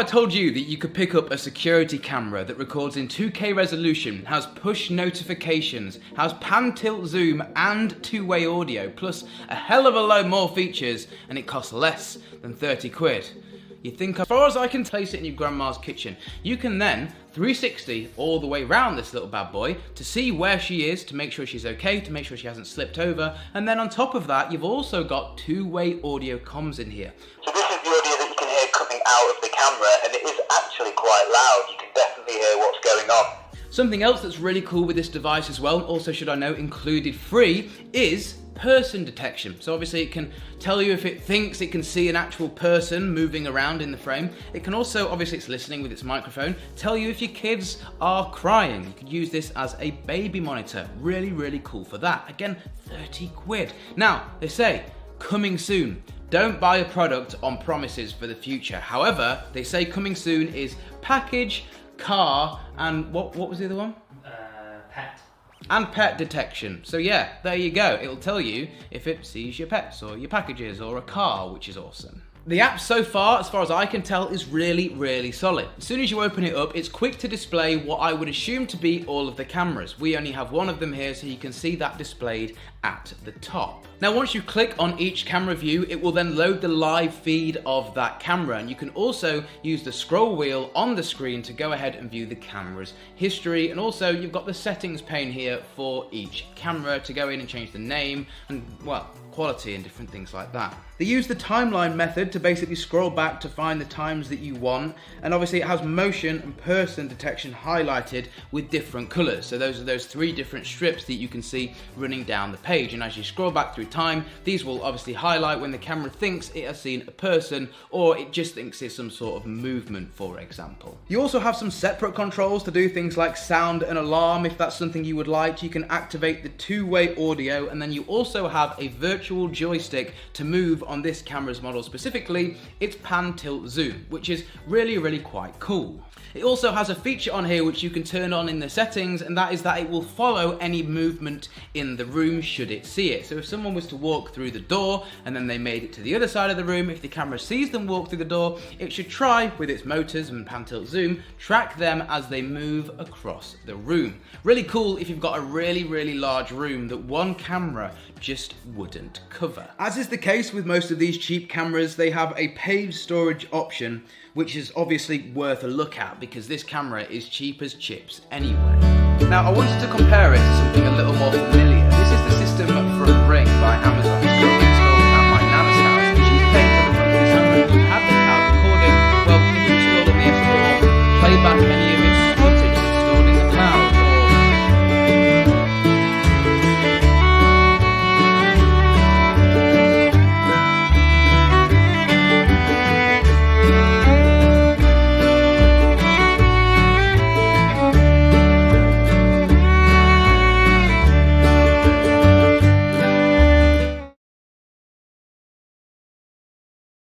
told you that you could pick up a security camera that records in 2K resolution, has push notifications, has pan, tilt, zoom and two-way audio, plus a hell of a load more features, and it costs less than 30 quid. You think, as far as I can place it in your grandma's kitchen, you can then 360 all the way around this little bad boy to see where she is, to make sure she's okay, to make sure she hasn't slipped over, and then on top of that, you've also got two-way audio comms in here. So this is the audio that you can hear coming out of the camera, and it is actually quite loud. You can definitely hear what's going on. Something else that's really cool with this device as well, also should I note included free, is person detection. So obviously it can tell you if it thinks it can see an actual person moving around in the frame. It can also, obviously it's listening with its microphone, tell you if your kids are crying. You could use this as a baby monitor. Really, really cool for that. Again, 30 quid. Now, they say, coming soon. Don't buy a product on promises for the future. However, they say coming soon is package, car, and what was the other one? Pet. And pet detection. So yeah, there you go. It'll tell you if it sees your pets or your packages or a car, which is awesome. The app so far as I can tell, is really, really solid. As soon as you open it up, it's quick to display what I would assume to be all of the cameras. We only have one of them here, so you can see that displayed at the top. Now, once you click on each camera view, it will then load the live feed of that camera, and you can also use the scroll wheel on the screen to go ahead and view the camera's history, and also you've got the settings pane here for each camera to go in and change the name and, well, quality and different things like that. They use the timeline method to basically scroll back to find the times that you want, and obviously it has motion and person detection highlighted with different colours. So those are those three different strips that you can see running down the page, and as you scroll back through time, these will obviously highlight when the camera thinks it has seen a person or it just thinks it's some sort of movement, for example. You also have some separate controls to do things like sound and alarm. If that's something you would like, you can activate the two-way audio, and then you also have a virtual joystick to move on this camera's model specifically. It's pan, tilt, zoom, which is really, really quite cool. It also has a feature on here which you can turn on in the settings, and that is that it will follow any movement in the room should it see it. So if someone was to walk through the door and then they made it to the other side of the room, if the camera sees them walk through the door, it should try, with its motors and pan, tilt, zoom, track them as they move across the room. Really cool if you've got a really, really large room that one camera just wouldn't cover. As is the case with most of these cheap cameras, they have a paid storage option, which is obviously worth a look at because this camera is cheap as chips anyway. Now, I wanted to compare it to something a little more familiar. This is the system from Ring by Amazon.